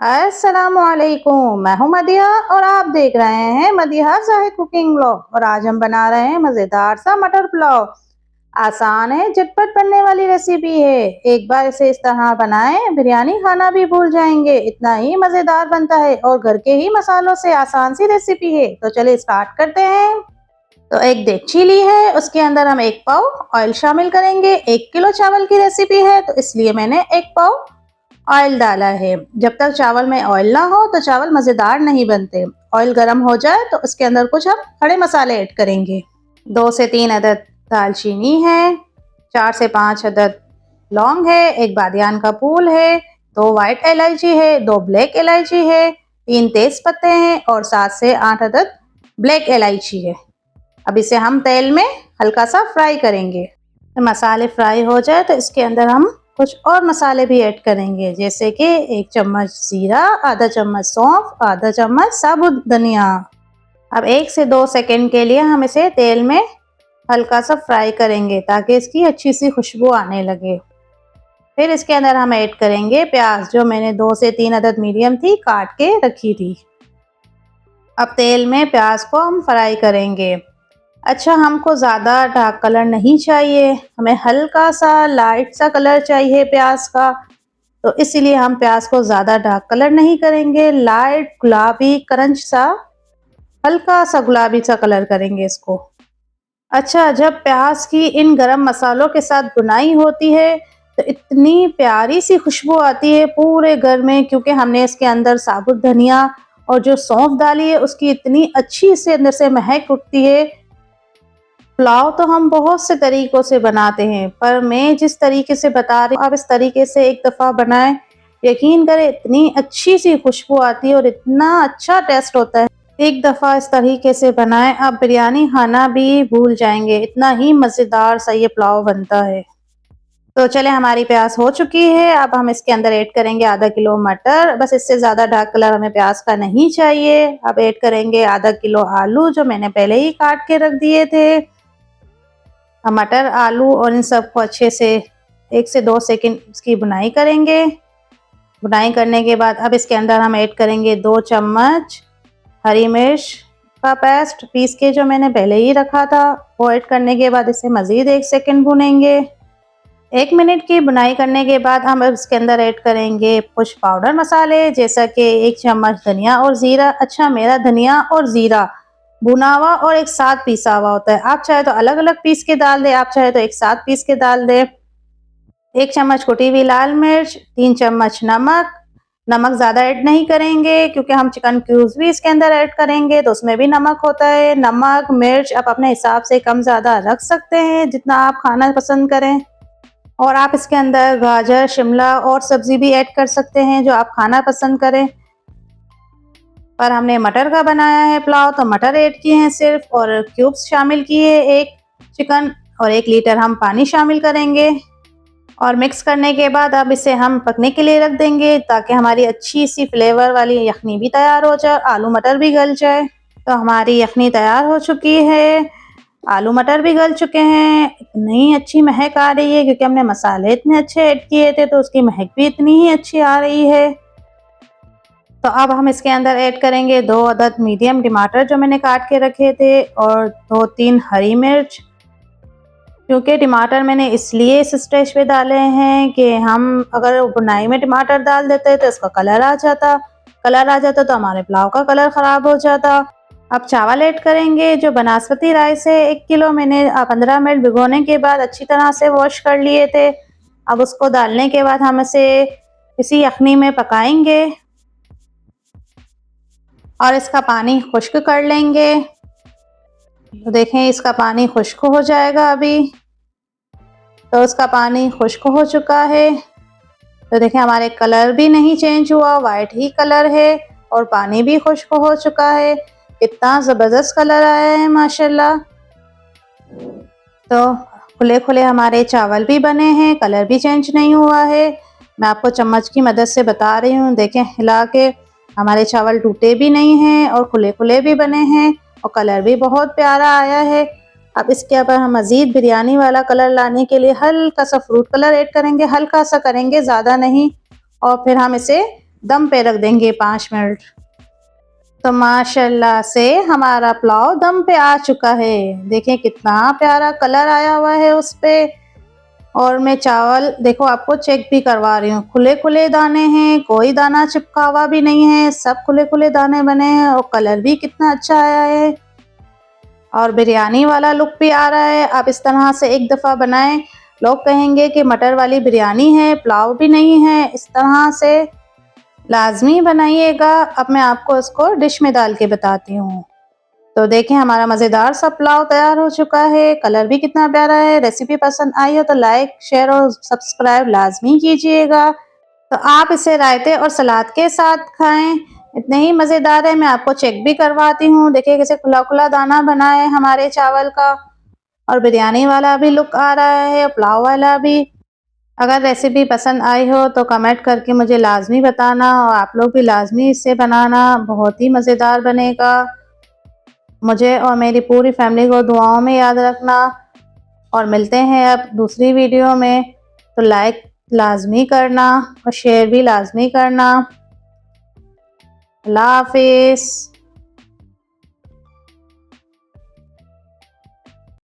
अस्सलामुअलैकुम, मैं हूं मदिहा और आप देख रहे हैं मदिहा ज़ाहिद कुकिंग व्लॉग। और आज हम बना रहे हैं मज़ेदार सा मटर पुलाव। आसान है, झटपट बनने वाली रेसिपी है। एक बार इसे इस तरह बनाएं, बिरयानी खाना भी भूल जाएंगे। इतना ही मज़ेदार बनता है और घर के ही मसालों से आसान सी रेसिपी है। तो चलिए स्टार्ट करते हैं। तो एक देगची ली है, उसके अंदर हम 1 पाव ऑयल शामिल करेंगे। 1 किलो चावल की रेसिपी है तो इसलिए मैंने 1 पाव ऑयल डाला है। जब तक चावल में ऑयल ना हो तो चावल मज़ेदार नहीं बनते। ऑयल गर्म हो जाए तो उसके अंदर कुछ हम खड़े मसाले ऐड करेंगे। 2 से 3 अदद दालचीनी है, 4 से 5 अदद लौंग है, 1 बादियान का फूल है, 2 वाइट इलायची है, 2 ब्लैक इलायची है, 3 तेज पत्ते हैं और 7 से 8 अदद ब्लैक इलायची है। अब इसे हम तेल में हल्का सा फ्राई करेंगे। तो मसाले फ्राई हो जाए तो इसके अंदर हम कुछ और मसाले भी ऐड करेंगे, जैसे कि 1 चम्मच जीरा, आधा चम्मच सौंफ, आधा चम्मच साबुत धनिया। अब 1 से 2 सेकंड के लिए हम इसे तेल में हल्का सा फ्राई करेंगे ताकि इसकी अच्छी सी खुशबू आने लगे। फिर इसके अंदर हम ऐड करेंगे प्याज, जो मैंने 2 से 3 अदद मीडियम थी काट के रखी थी। अब तेल में प्याज को हम फ्राई करेंगे। अच्छा, हमको ज़्यादा डार्क कलर नहीं चाहिए, हमें हल्का सा लाइट सा कलर चाहिए प्याज का। तो इसीलिए हम प्याज को ज़्यादा डार्क कलर नहीं करेंगे, लाइट गुलाबी करंच सा, हल्का सा गुलाबी सा कलर करेंगे इसको। अच्छा, जब प्याज की इन गरम मसालों के साथ भुनाई होती है तो इतनी प्यारी सी खुशबू आती है पूरे घर में, क्योंकि हमने इसके अंदर साबुत धनिया और जो सौंफ डाली है उसकी इतनी अच्छी से अंदर से महक उठती है। पुलाव तो हम बहुत से तरीकों से बनाते हैं, पर मैं जिस तरीके से बता रही हूँ आप इस तरीके से एक दफ़ा बनाएं, यकीन करें इतनी अच्छी सी खुशबू आती है और इतना अच्छा टेस्ट होता है। एक दफ़ा इस तरीके से बनाएं, आप बिरयानी खाना भी भूल जाएंगे, इतना ही मज़ेदार सा ये पुलाव बनता है। तो चले, हमारी प्याज हो चुकी है। अब हम इसके अंदर ऐड करेंगे आधा किलो मटर। बस इससे ज़्यादा डार्क कलर हमें प्याज का नहीं चाहिए। अब ऐड करेंगे आधा किलो आलू, जो मैंने पहले ही काट के रख दिए थे। मटर, आलू और इन सबको अच्छे से 1 से 2 सेकंड इसकी भुनाई करेंगे। भुनाई करने के बाद अब इसके अंदर हम ऐड करेंगे 2 चम्मच हरी मिर्च का पेस्ट पीस के, जो मैंने पहले ही रखा था। वो ऐड करने के बाद इसे मज़ीद 1 सेकंड भुनेंगे। 1 मिनट की भुनाई करने के बाद हम अब इसके अंदर ऐड करेंगे कुछ पाउडर मसाले, जैसा कि 1 चम्मच धनिया और ज़ीरा। अच्छा, मेरा धनिया और ज़ीरा भुना हुआ और एक साथ पीसा हुआ होता है। आप चाहे तो अलग अलग पीस के डाल दें, आप चाहे तो एक साथ पीस के डाल दें। 1 चम्मच कुटी हुई लाल मिर्च, 3 चम्मच नमक। नमक ज़्यादा ऐड नहीं करेंगे क्योंकि हम चिकन क्यूब्स भी इसके अंदर ऐड करेंगे तो उसमें भी नमक होता है। नमक मिर्च आप अपने हिसाब से कम ज़्यादा रख सकते हैं, जितना आप खाना पसंद करें। और आप इसके अंदर गाजर, शिमला और सब्ज़ी भी ऐड कर सकते हैं जो आप खाना पसंद करें। पर हमने मटर का बनाया है पुलाव तो मटर ऐड किए हैं सिर्फ, और क्यूब्स शामिल किए 1 चिकन, और 1 लीटर हम पानी शामिल करेंगे। और मिक्स करने के बाद अब इसे हम पकने के लिए रख देंगे ताकि हमारी अच्छी सी फ्लेवर वाली यखनी भी तैयार हो जाए, आलू मटर भी गल जाए। तो हमारी यखनी तैयार हो चुकी है, आलू मटर भी गल चुके हैं। इतनी अच्छी महक आ रही है क्योंकि हमने मसाले इतने अच्छे ऐड किए थे तो उसकी महक भी इतनी ही अच्छी आ रही है। तो अब हम इसके अंदर ऐड करेंगे 2 अदद मीडियम टमाटर जो मैंने काट के रखे थे, और 2-3 हरी मिर्च। क्योंकि टमाटर मैंने इसलिए इस स्टेज पे डाले हैं कि हम अगर बुनाई में टमाटर डाल देते तो इसका कलर आ जाता तो हमारे पुलाव का कलर ख़राब हो जाता। अब चावल ऐड करेंगे, जो बासमती राइस है 1 किलो मैंने 15 मिनट भिगोने के बाद अच्छी तरह से वॉश कर लिए थे। अब उसको डालने के बाद हम इसे इसी यखनी में पकाएंगे और इसका पानी खुश्क कर लेंगे। तो देखें, इसका पानी खुश्क हो जाएगा अभी। तो उसका पानी खुश्क हो चुका है। तो देखें, हमारे कलर भी नहीं चेंज हुआ, वाइट ही कलर है और पानी भी खुश्क हो चुका है। इतना ज़बरदस्त कलर आया है माशाल्लाह। तो खुले खुले हमारे चावल भी बने हैं, कलर भी चेंज नहीं हुआ है। मैं आपको चम्मच की मदद से बता रही हूँ, देखें हिला के, हमारे चावल टूटे भी नहीं हैं और खुले खुले भी बने हैं और कलर भी बहुत प्यारा आया है। अब इसके ऊपर हम मज़ीद बिरयानी वाला कलर लाने के लिए हल्का सा फ्रूट कलर ऐड करेंगे, हल्का सा करेंगे, ज़्यादा नहीं। और फिर हम इसे दम पे रख देंगे 5 मिनट। तो माशाल्लाह से हमारा पुलाव दम पे आ चुका है। देखिए कितना प्यारा कलर आया हुआ है उस पे। और मैं चावल देखो आपको चेक भी करवा रही हूँ, खुले खुले दाने हैं, कोई दाना चिपका हुआ भी नहीं है, सब खुले खुले दाने बने हैं और कलर भी कितना अच्छा आया है और बिरयानी वाला लुक भी आ रहा है। आप इस तरह से एक दफ़ा बनाएं, लोग कहेंगे कि मटर वाली बिरयानी है, पुलाव भी नहीं है। इस तरह से लाजमी बनाइएगा। अब मैं आपको इसको डिश में डाल के बताती हूँ। तो देखें हमारा मज़ेदार सा पुलाव तैयार हो चुका है, कलर भी कितना प्यारा है। रेसिपी पसंद आई हो तो लाइक, शेयर और सब्सक्राइब लाजमी कीजिएगा। तो आप इसे रायते और सलाद के साथ खाएं, इतने ही मज़ेदार है। मैं आपको चेक भी करवाती हूँ, देखिए कैसे खुला खुला दाना बना है हमारे चावल का और बिरयानी वाला भी लुक आ रहा है, पुलाव वाला भी। अगर रेसिपी पसंद आई हो तो कमेंट करके मुझे लाजमी बताना और आप लोग भी लाजमी इसे बनाना, बहुत ही मज़ेदार बनेगा। मुझे और मेरी पूरी फैमिली को दुआओं में याद रखना और मिलते हैं अब दूसरी वीडियो में। तो लाइक लाजमी करना और शेयर भी लाजमी करना। अल्लाह हाफिज़।